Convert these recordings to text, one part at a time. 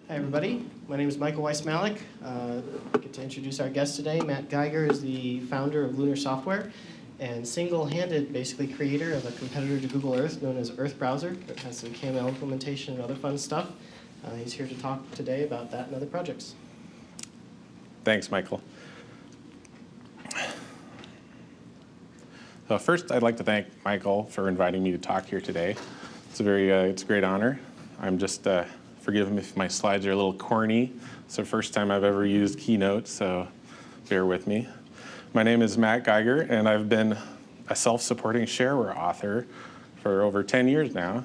Hi, everybody. My name is Michael Weiss-Malik. I get to introduce our guest today. Matt Geiger is the founder of Lunar Software and single-handed, basically, creator of a competitor to Google Earth known as EarthBrowser. It has some KML implementation and other fun stuff. He's here to talk today about that and other projects. Thanks, Michael. So first, I'd like to thank Michael for inviting me to talk here today. It's a great honor. I'm just forgive me if my slides are a little corny. It's the first time I've ever used Keynote, so bear with me. My name is Matt Geiger, and I've been a self-supporting shareware author for over 10 years now,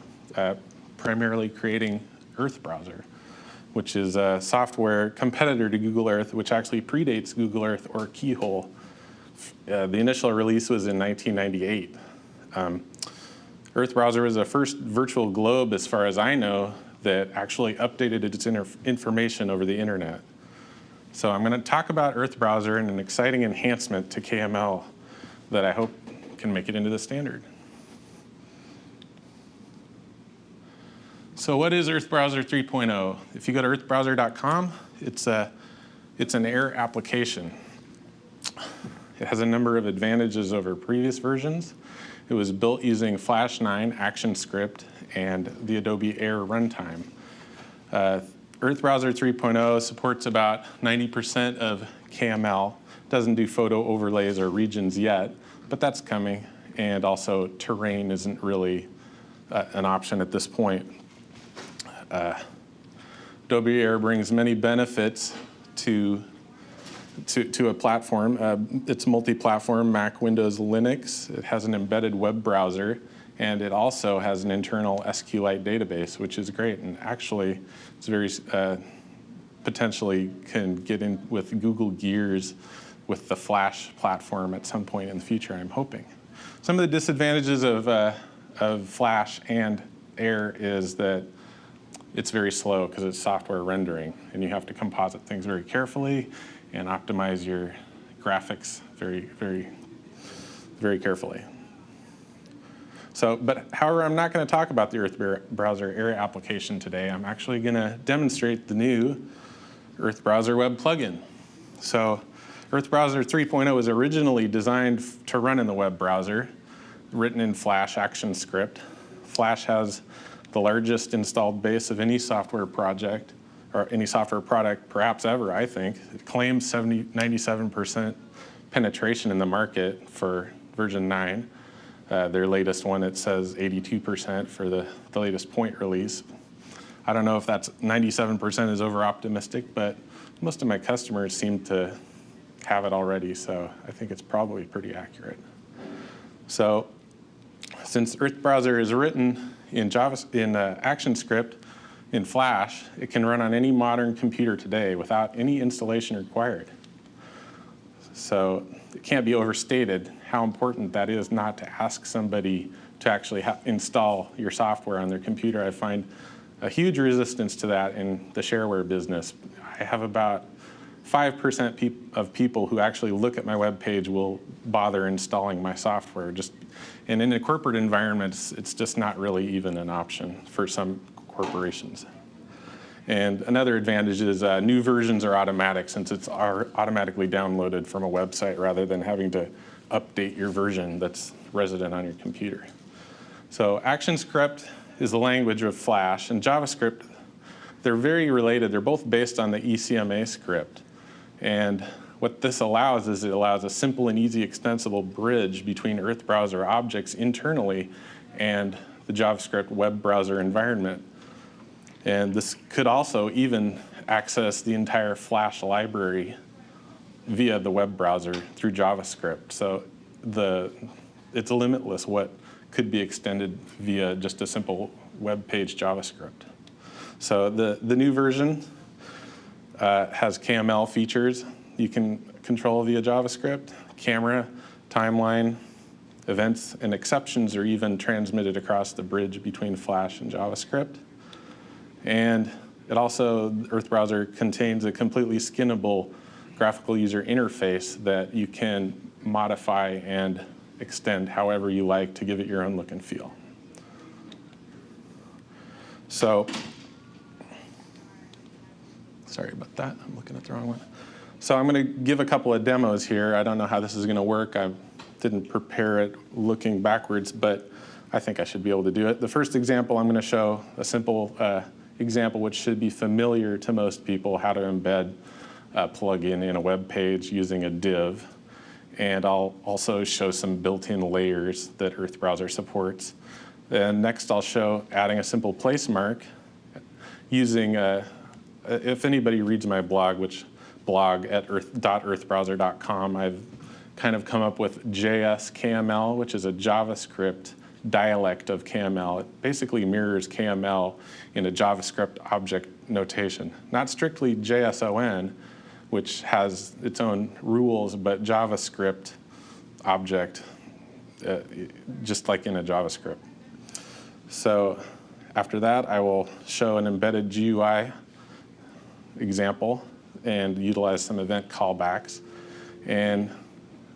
primarily creating EarthBrowser, which is a software competitor to Google Earth, which actually predates Google Earth or Keyhole. The initial release was in 1998. EarthBrowser was the first virtual globe, as far as I know, that actually updated its information over the internet. So I'm going to talk about EarthBrowser and an exciting enhancement to KML that I hope can make it into the standard. So what is EarthBrowser 3.0? If you go to earthbrowser.com, it's an Air application. It has a number of advantages over previous versions. It was built using Flash 9 ActionScript and the Adobe Air runtime. EarthBrowser 3.0 supports about 90% of KML. Doesn't do photo overlays or regions yet, but that's coming. And also terrain isn't really an option at this point. Adobe Air brings many benefits to a platform. It's multi-platform, Mac, Windows, Linux. It has an embedded web browser, and it also has an internal SQLite database, which is great. And actually, it's very potentially can get in with Google Gears with the Flash platform at some point in the future, I'm hoping. Some of the disadvantages of Flash and Air is that it's very slow because it's software rendering, and you have to composite things very carefully and optimize your graphics very, very, very carefully. So, but however, I'm not going to talk about the EarthBrowser Air application today. I'm actually going to demonstrate the new EarthBrowser Web Plugin. So, EarthBrowser 3.0 was originally designed to run in the web browser, written in Flash ActionScript. Flash has the largest installed base of any software project, or any software product perhaps ever, I think. It claims 97% penetration in the market for version 9. Their latest one, it says 82% for the latest point release. I don't know if that's 97% is over-optimistic, but most of my customers seem to have it already, so I think it's probably pretty accurate. So since EarthBrowser is written in ActionScript, in Flash, it can run on any modern computer today without any installation required. So it can't be overstated how important that is not to ask somebody to actually install your software on their computer. I find a huge resistance to that in the shareware business. I have about 5% of people who actually look at my web page will bother installing my software. And in a corporate environment, it's just not really even an option for some corporations. And another advantage is new versions are automatic, since it's automatically downloaded from a website rather than having to update your version that's resident on your computer. So ActionScript is the language of Flash, and JavaScript, they're very related. They're both based on the ECMA script. And what this allows is it allows a simple and easy extensible bridge between EarthBrowser objects internally and the JavaScript web browser environment. And this could also even access the entire Flash library via the web browser through JavaScript. So it's limitless what could be extended via just a simple web page JavaScript. So the new version has KML features you can control via JavaScript. Camera, timeline, events, and exceptions are even transmitted across the bridge between Flash and JavaScript. And it also, EarthBrowser contains a completely skinnable graphical user interface that you can modify and extend however you like to give it your own look and feel. So Sorry about that. I'm looking at the wrong one. So I'm going to give a couple of demos here. I don't know how this is going to work. I didn't prepare it looking backwards, but I think I should be able to do it. The first example, I'm going to show a simple example which should be familiar to most people, how to embed a plugin in a web page using a div. And I'll also show some built-in layers that EarthBrowser supports. And next I'll show adding a simple placemark using, if anybody reads my blog at .earthbrowser.com, I've kind of come up with JS KML, which is a JavaScript dialect of KML. It basically mirrors KML in a JavaScript object notation. Not strictly JSON, which has its own rules, but JavaScript object, just like in a JavaScript. So after that, I will show an embedded GUI example and utilize some event callbacks. And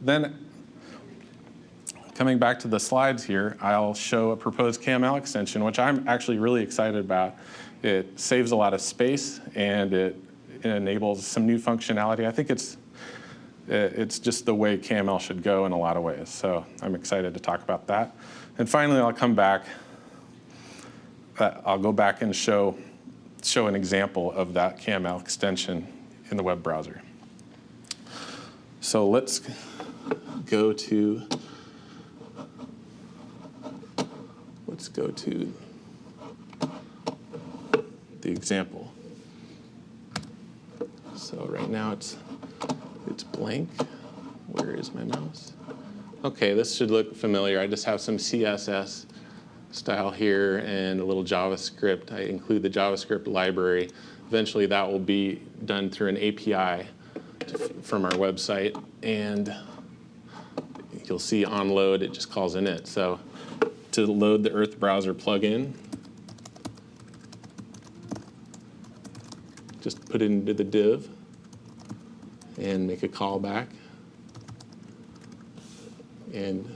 then coming back to the slides here, I'll show a proposed KML extension, which I'm actually really excited about. It saves a lot of space, and it enables some new functionality. I think it's just the way KML should go in a lot of ways. So I'm excited to talk about that. And finally, I'll come back. I'll go back and show an example of that KML extension in the web browser. So let's go to the example. So right now it's blank. Where is my mouse? Okay, this should look familiar. I just have some CSS style here and a little JavaScript. I include the JavaScript library. Eventually that will be done through an API from our website, and you'll see on load, it just calls init. So to load the EarthBrowser plugin, just put it into the div and make a callback. And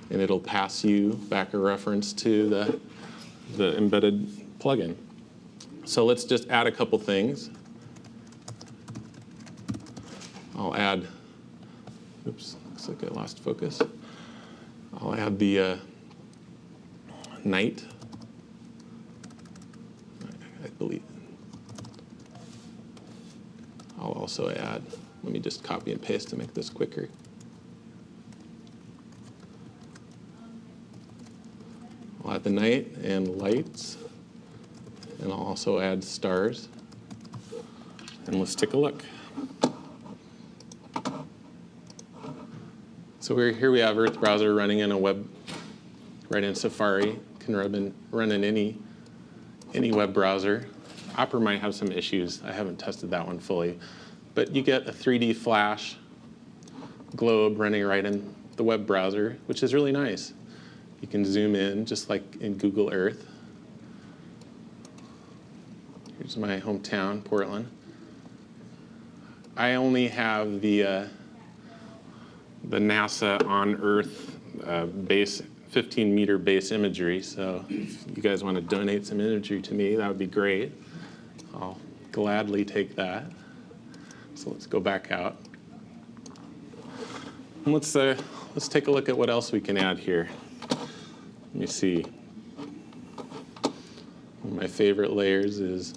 it'll pass you back a reference to the embedded plugin. So let's just add a couple things. I'll add, oops, looks like I lost focus. I'll add the night, I believe. I'll also add, let me just copy and paste to make this quicker. I'll add the night and lights, and I'll also add stars. And let's take a look. So here we have EarthBrowser running in a web, right in Safari. Can run in any web browser. Opera might have some issues. I haven't tested that one fully. But you get a 3D Flash globe running right in the web browser, which is really nice. You can zoom in, just like in Google Earth. Here's my hometown, Portland. I only have the NASA on Earth base, 15-meter base imagery. So if you guys want to donate some imagery to me, that would be great. I'll gladly take that. So let's go back out. And let's take a look at what else we can add here. Let me see. One of my favorite layers is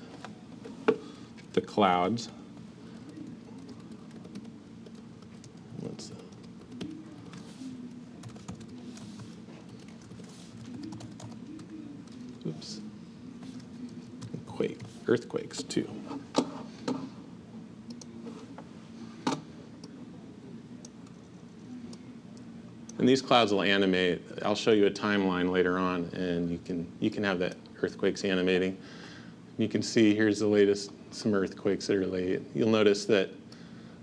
the clouds. Oops. Earthquakes too. And these clouds will animate. I'll show you a timeline later on, and you can have that earthquakes animating. You can see here's the latest, some earthquakes that are late. You'll notice that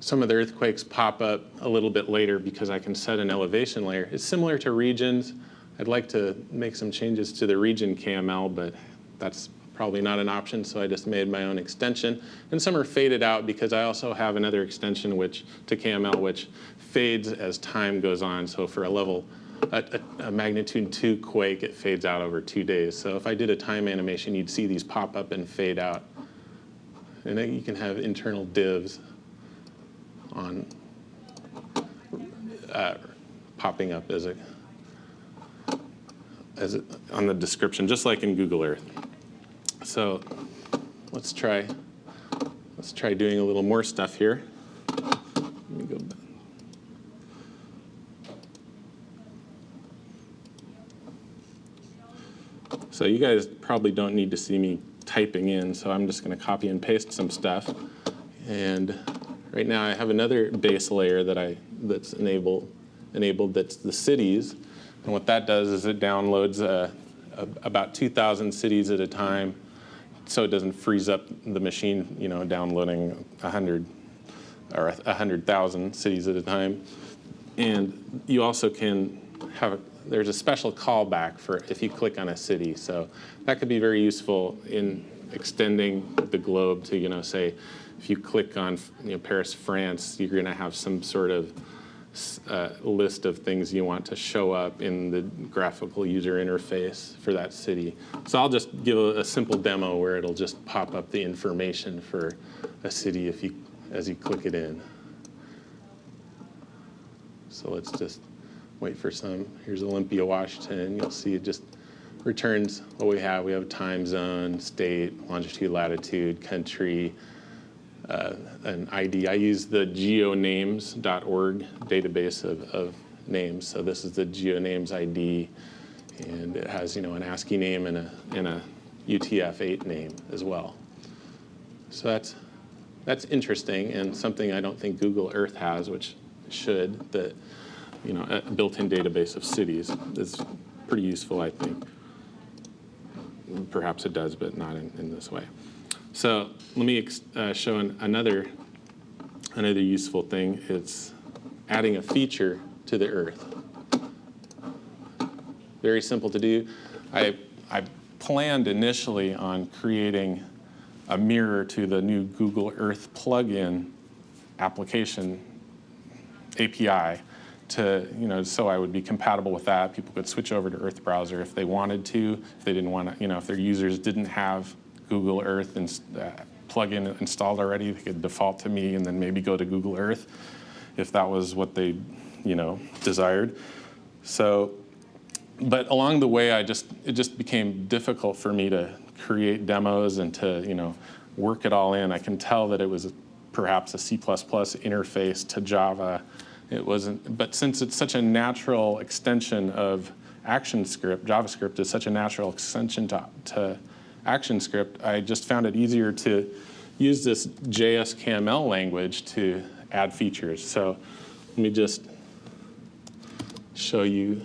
some of the earthquakes pop up a little bit later because I can set an elevation layer. It's similar to regions. I'd like to make some changes to the region KML, but that's probably not an option, so I just made my own extension. And some are faded out because I also have another extension to KML which fades as time goes on. So for a level a magnitude 2 quake, it fades out over 2 days. So if I did a time animation, you'd see these pop up and fade out. And then you can have internal divs on popping up on the description, just like in Google Earth. So let's try doing a little more stuff here. Let me go back. So you guys probably don't need to see me typing in, so I'm just going to copy and paste some stuff. And right now I have another base layer that's enabled that's the cities. And what that does is it downloads about 2,000 cities at a time, so it doesn't freeze up the machine, downloading 100 or 100,000 cities at a time. And you also can there's a special callback for if you click on a city. So that could be very useful in extending the globe to, say, if you click on Paris, France, you're going to have some sort of list of things you want to show up in the graphical user interface for that city. So I'll just give a simple demo where it'll just pop up the information for a city as you click it in. So let's just wait for some. Here's Olympia, Washington. You'll see it just returns what we have. We have time zone, state, longitude, latitude, country, an ID. I use the geonames.org database of names. So this is the geonames ID, and it has an ASCII name and a UTF-8 name as well. So that's interesting and something I don't think Google Earth has, which it should. That a built-in database of cities is pretty useful, I think. Perhaps it does, but not in this way. So let me show another useful thing. It's adding a feature to the Earth. Very simple to do. I planned initially on creating a mirror to the new Google Earth plugin application API to, so I would be compatible with that. People could switch over to EarthBrowser if they wanted to. If they didn't want to, if their users didn't have Google Earth plugin installed already, they could default to me and then maybe go to Google Earth if that was what they, desired. So, but along the way, it just became difficult for me to create demos and to, work it all in. I can tell that it was perhaps a C++ interface to Java. It wasn't, but since it's such a natural extension of ActionScript, JavaScript is such a natural extension to ActionScript, I just found it easier to use this JS KML language to add features. So let me just show you.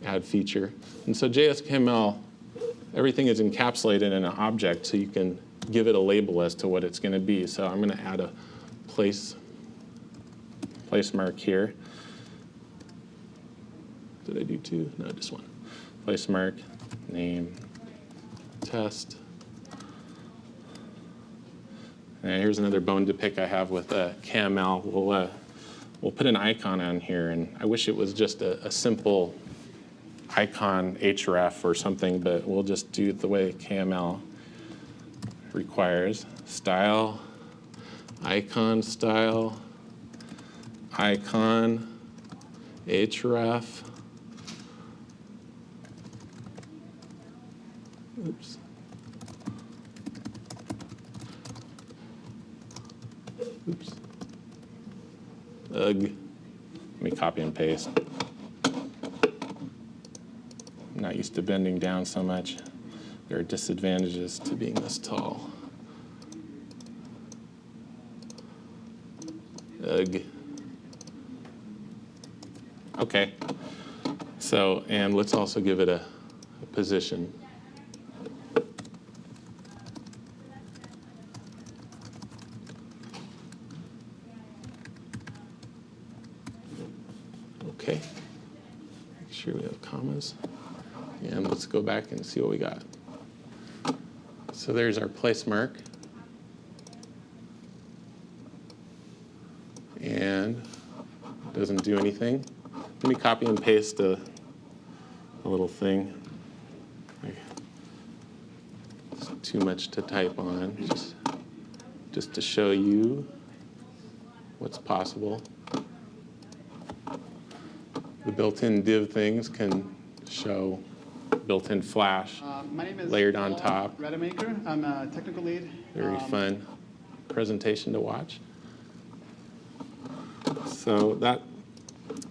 Add feature. And so JS KML, everything is encapsulated in an object, so you can give it a label as to what it's going to be. So I'm going to add a placemark here. Did I do two? No, just one. Placemark, name, test. And here's another bone to pick I have with KML. We'll put an icon on here, and I wish it was just a simple icon href or something, but we'll just do it the way KML requires. Style, icon style, icon, href. Oops. Oops. Ugh. Let me copy and paste. I'm not used to bending down so much. There are disadvantages to being this tall. Ugh. Okay. So, and let's also give it a position. Okay. Make sure we have commas. And let's go back and see what we got. So there's our place mark. doesn't do anything. Let me copy and paste a little thing. It's too much to type on, just to show you what's possible. The built-in div things can show built-in Flash My name is layered on top. Rademacher. I'm a technical lead. Very fun presentation to watch. So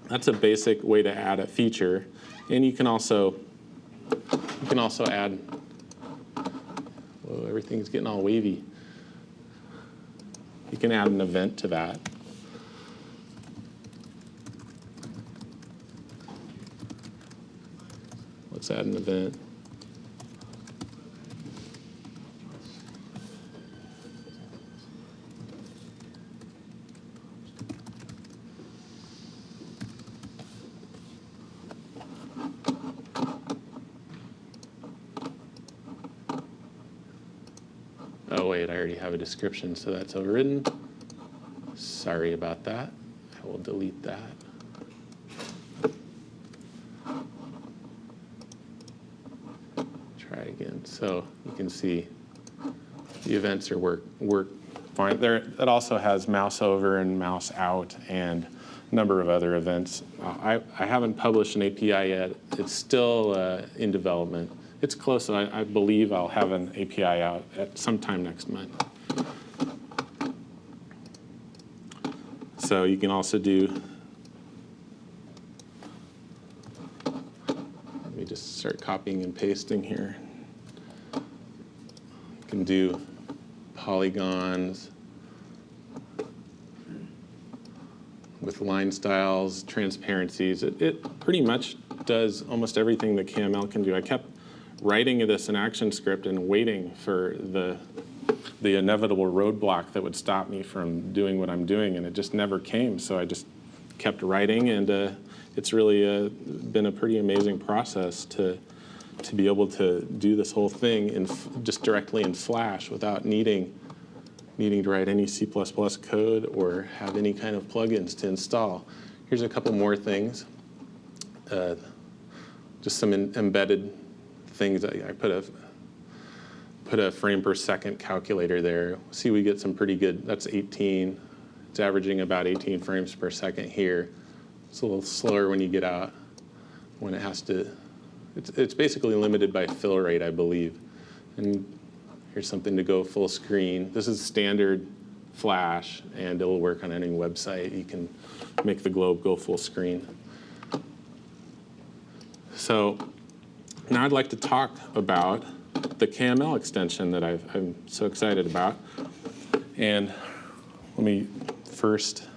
that's a basic way to add a feature, and you can also add. Whoa, everything's getting all wavy. You can add an event to that. Let's add an event. Oh wait, I already have a description, so that's overridden. Sorry about that. I will delete that. Try again. So you can see the events are work fine. There, it also has mouse over and mouse out and a number of other events. I haven't published an API yet. It's still in development. It's close, and I believe I'll have an API out at sometime next month. So you can also do, let me just start copying and pasting here. You can do polygons with line styles, transparencies. It pretty much does almost everything that KML can do. I kept writing this in ActionScript and waiting for the inevitable roadblock that would stop me from doing what I'm doing, and it just never came. So I just kept writing, and it's really been a pretty amazing process to be able to do this whole thing just directly in Flash without needing to write any C++ code or have any kind of plugins to install. Here's a couple more things. Just some embedded things. I put a frame per second calculator there. See, we get some pretty good, that's 18. It's averaging about 18 frames per second here. It's a little slower when you get out, when it has to, it's basically limited by fill rate, I believe. And here's something to go full screen. This is standard Flash, and it'll work on any website. You can make the globe go full screen. So now I'd like to talk about the KML extension that I'm so excited about. And let me first,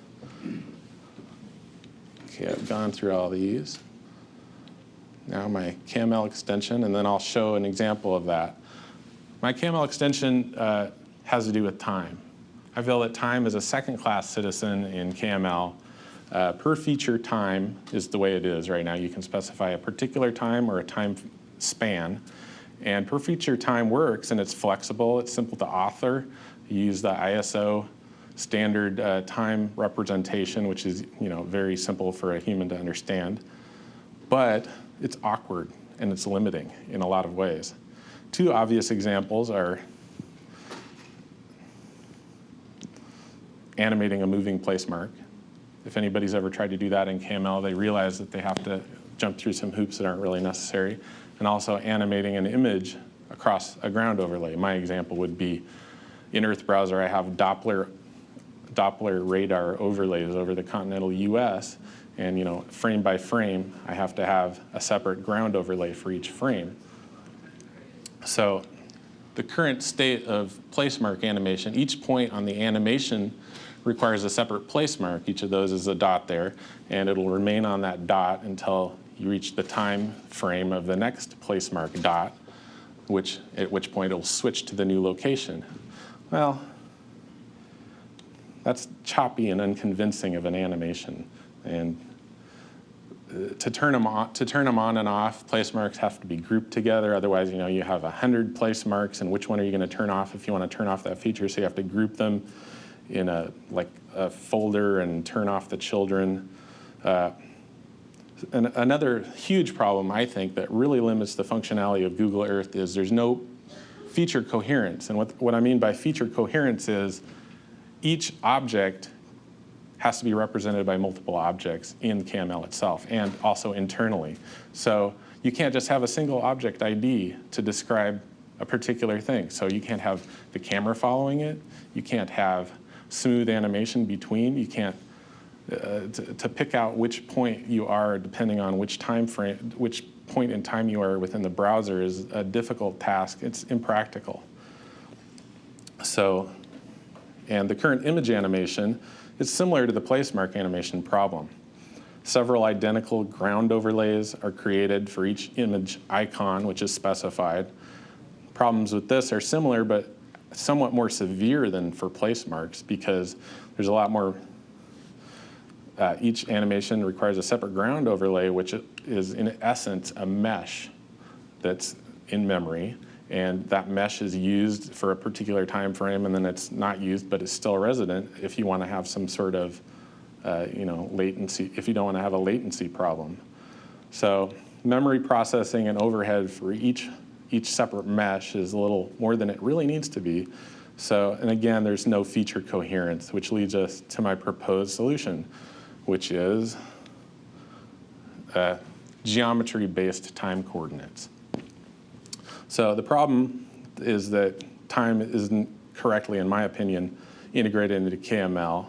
okay, I've gone through all these. Now my KML extension, and then I'll show an example of that. My KML extension has to do with time. I feel that time is a second-class citizen in KML. Per feature time is the way it is right now. You can specify a particular time or a time span. And per feature time works, and it's flexible. It's simple to author. You use the ISO standard time representation, which is very simple for a human to understand. But it's awkward, and it's limiting in a lot of ways. Two obvious examples are animating a moving placemark. If anybody's ever tried to do that in KML, they realize that they have to jump through some hoops that aren't really necessary. And also animating an image across a ground overlay. My example would be in EarthBrowser, I have Doppler radar overlays over the continental US, and frame by frame, I have to have a separate ground overlay for each frame. So the current state of placemark animation, each point on the animation requires a separate placemark. Each of those is a dot there, and it'll remain on that dot until you reach the time frame of the next placemark dot, at which point it will switch to the new location. Well, that's choppy and unconvincing of an animation. And to turn them on and off, placemarks have to be grouped together. Otherwise, you have 100 placemarks, and which one are you going to turn off if you want to turn off that feature? So you have to group them in a folder and turn off the children. And another huge problem, I think, that really limits the functionality of Google Earth is there's no feature coherence. And what I mean by feature coherence is each object has to be represented by multiple objects in KML itself and also internally. So you can't just have a single object ID to describe a particular thing. So you can't have the camera following it. You can't have smooth animation between. You can't to pick out which point you are depending on which time frame, which point in time you are within the browser is a difficult task. It's impractical. So, and the current image animation is similar to the Placemark animation problem. Several identical ground overlays are created for each image icon, which is specified. Problems with this are similar, but somewhat more severe than for Placemarks because there's a lot more. Each animation requires a separate ground overlay, which is in essence a mesh that's in memory, and that mesh is used for a particular time frame, and then it's not used, but it's still resident if you want to have some sort of latency, if you don't want to have a latency problem. So memory processing and overhead for each separate mesh is a little more than it really needs to be. So, and again, there's no feature coherence, which leads us to my proposed solution, which is geometry-based time coordinates. So the problem is that time isn't correctly, in my opinion, integrated into KML.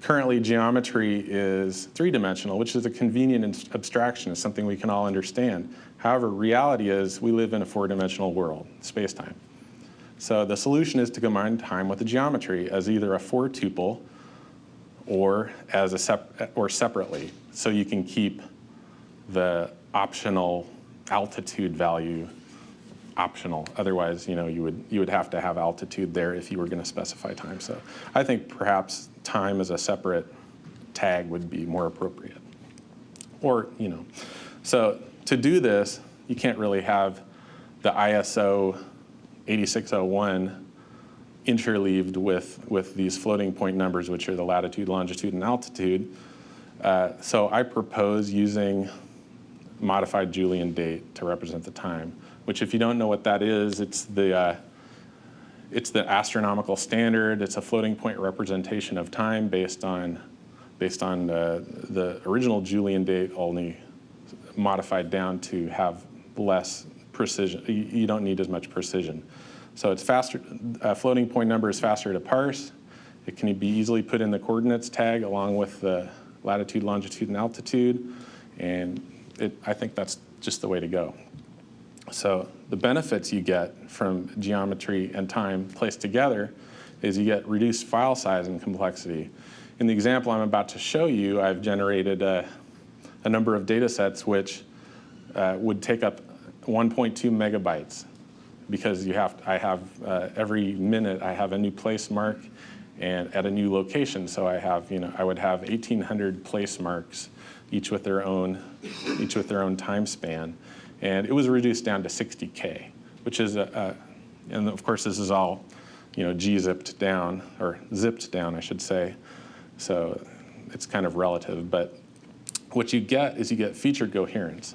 Currently, geometry is three-dimensional, which is a convenient abstraction. It's something we can all understand. However, reality is we live in a four-dimensional world, space-time. So the solution is to combine time with the geometry as either a four-tuple or separately, so you can keep the optional altitude value optional. Otherwise, you would have to have altitude there if you were going to specify time. So I think perhaps time as a separate tag would be more appropriate. Or so to do this, you can't really have the ISO 8601 interleaved with these floating point numbers, which are the latitude, longitude, and altitude. So I propose using modified Julian date to represent the time, which if you don't know what that is, it's the astronomical standard. It's a floating point representation of time based on the original Julian date, only modified down to have less precision. You don't need as much precision. So it's faster. A floating point number is faster to parse. It can be easily put in the coordinates tag along with the latitude, longitude, and altitude. And I think that's just the way to go. So the benefits you get from geometry and time placed together is you get reduced file size and complexity. In the example I'm about to show you, I've generated a number of data sets which would take up 1.2 megabytes because every minute I have a new place mark and at a new location. So I would have 1,800 place marks, each with their own time span. And it was reduced down to 60K, which is and of course this is all, G-zipped down, or zipped down, I should say. So it's kind of relative, but what you get is you get feature coherence.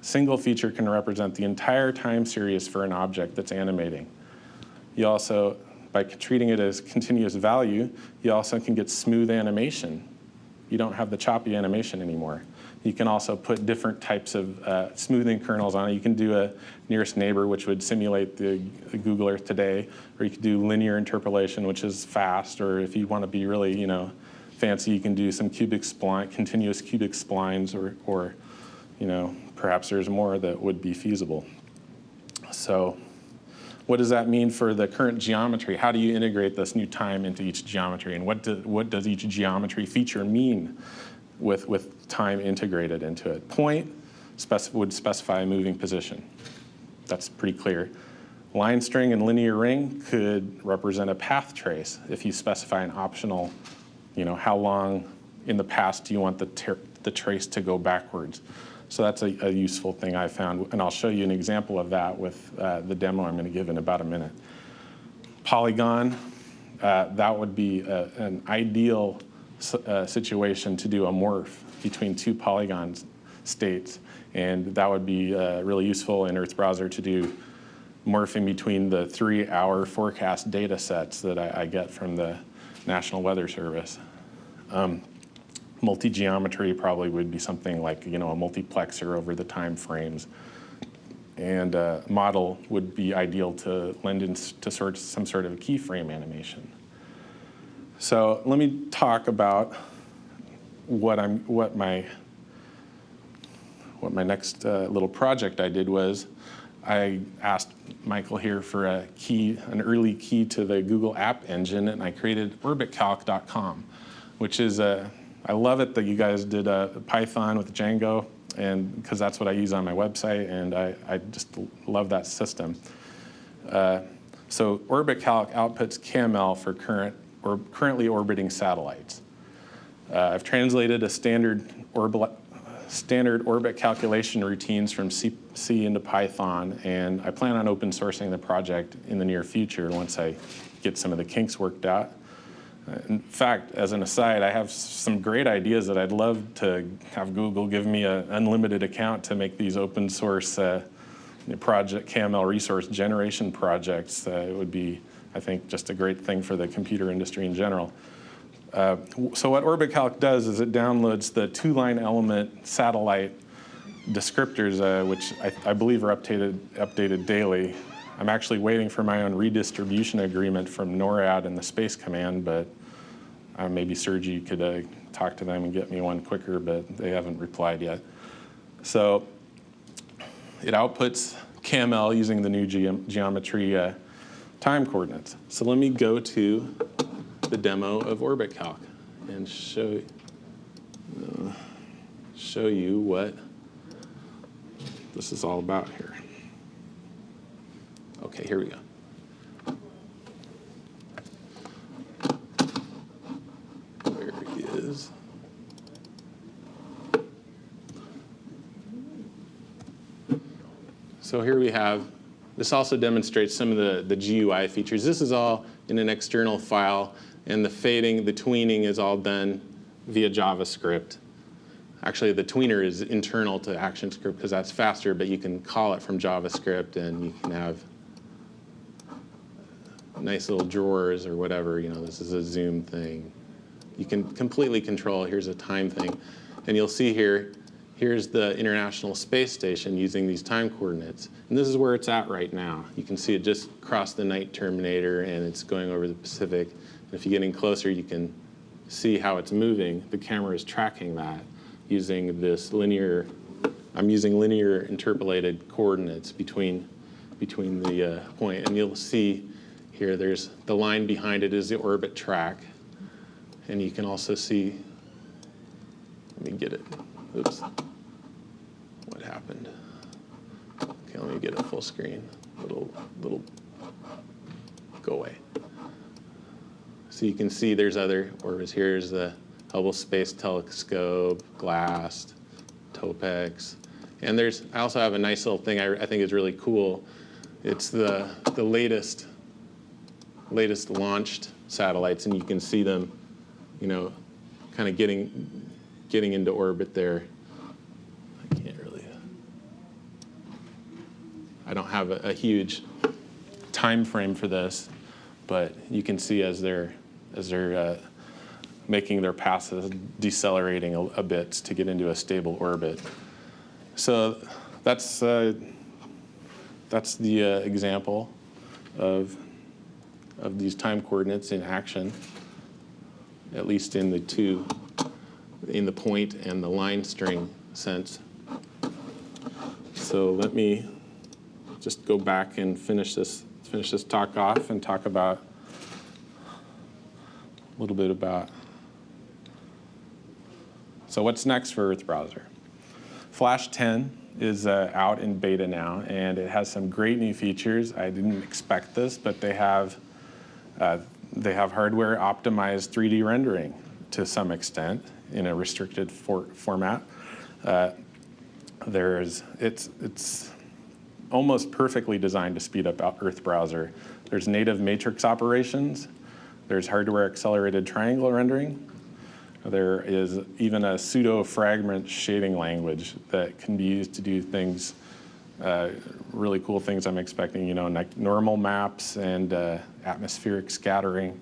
A single feature can represent the entire time series for an object that's animating. You also, by treating it as continuous value, you also can get smooth animation. You don't have the choppy animation anymore. You can also put different types of smoothing kernels on it. You can do a nearest neighbor, which would simulate the Google Earth today, or you could do linear interpolation, which is fast, or if you want to be really, fancy, you can do some continuous cubic splines, or perhaps there's more that would be feasible. So what does that mean for the current geometry? How do you integrate this new time into each geometry? And what does each geometry feature mean with time integrated into it? Point would specify a moving position. That's pretty clear. Line string and linear ring could represent a path trace if you specify an optional, how long in the past do you want the trace to go backwards. So that's a useful thing I found, and I'll show you an example of that with the demo I'm going to give in about a minute. Polygon, that would be an ideal situation to do a morph between two polygon states. And that would be really useful in EarthBrowser to do morphing between the 3-hour forecast data sets that I get from the National Weather Service. Multi-geometry probably would be something like, a multiplexer over the time frames. And model would be ideal to lend into some sort of keyframe animation. So let me talk about what my next little project I did was. I asked Michael here for an early key to the Google App Engine, and I created orbitcalc.com, which is I love it that you guys did Python with Django, and because that's what I use on my website, and I just love that system. So OrbitCalc outputs KML for currently orbiting satellites. I've translated a standard orbit calculation routines from C into Python, and I plan on open sourcing the project in the near future once I get some of the kinks worked out. In fact, as an aside, I have some great ideas that I'd love to have Google give me an unlimited account to make these open source project KML resource generation projects. It would be, I think, just a great thing for the computer industry in general. So what OrbitCalc does is it downloads the 2-line element satellite descriptors, which I believe are updated daily. I'm actually waiting for my own redistribution agreement from NORAD and the Space Command, but maybe Sergi could talk to them and get me one quicker, but they haven't replied yet. So it outputs KML using the new geometry time coordinates. So let me go to the demo of OrbitCalc and show you what this is all about here. Okay, here we go. There he is. So here we have, this also demonstrates some of the GUI features. This is all in an external file, and the fading, the tweening is all done via JavaScript. Actually, the tweener is internal to ActionScript because that's faster, but you can call it from JavaScript, and you can have nice little drawers or whatever. This is a zoom thing. You can completely control, here's a time thing. And you'll see here, here's the International Space Station using these time coordinates. And this is where it's at right now. You can see it just crossed the night terminator, and it's going over the Pacific. And if you get in closer, you can see how it's moving. The camera is tracking that using this linear, I'm using linear interpolated coordinates between the point. And you'll see here, there's the line behind it is the orbit track. And you can also see, let me get it. Oops. What happened? Okay, let me get it full screen. Little, go away. So you can see there's other orbits. Here's the Hubble Space Telescope, GLAST, TOPEX. And I also have a nice little thing I think is really cool. It's the latest launched satellites, and you can see them, kind of getting into orbit there. I don't have a huge time frame for this, but you can see as they're making their passes, decelerating a bit to get into a stable orbit. So that's the example of these time coordinates in action, at least in the point and the line string sense. So let me just go back and finish this talk off and talk about a little bit about. So what's next for EarthBrowser? Flash 10 is out in beta now, and it has some great new features. I didn't expect this, but they have hardware optimized 3D rendering to some extent in a restricted format. It's almost perfectly designed to speed up EarthBrowser. There's native matrix operations. There's hardware accelerated triangle rendering. There is even a pseudo-fragment shading language that can be used to do things, really cool things I'm expecting, like normal maps and atmospheric scattering.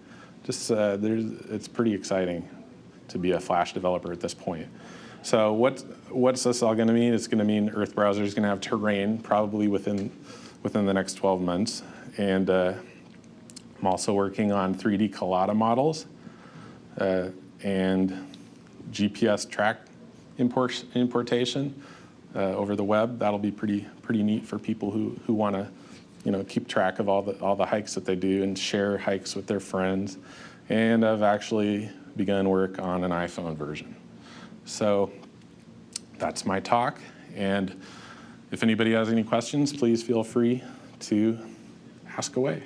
It's pretty exciting to be a Flash developer at this point. So what's this all going to mean? It's going to mean EarthBrowser is going to have terrain probably within the next 12 months. And I'm also working on 3D collada models and GPS track importation over the web. That'll be pretty neat for people who want to keep track of all the hikes that they do and share hikes with their friends. And I've actually begun work on an iPhone version. So that's my talk. And if anybody has any questions, please feel free to ask away.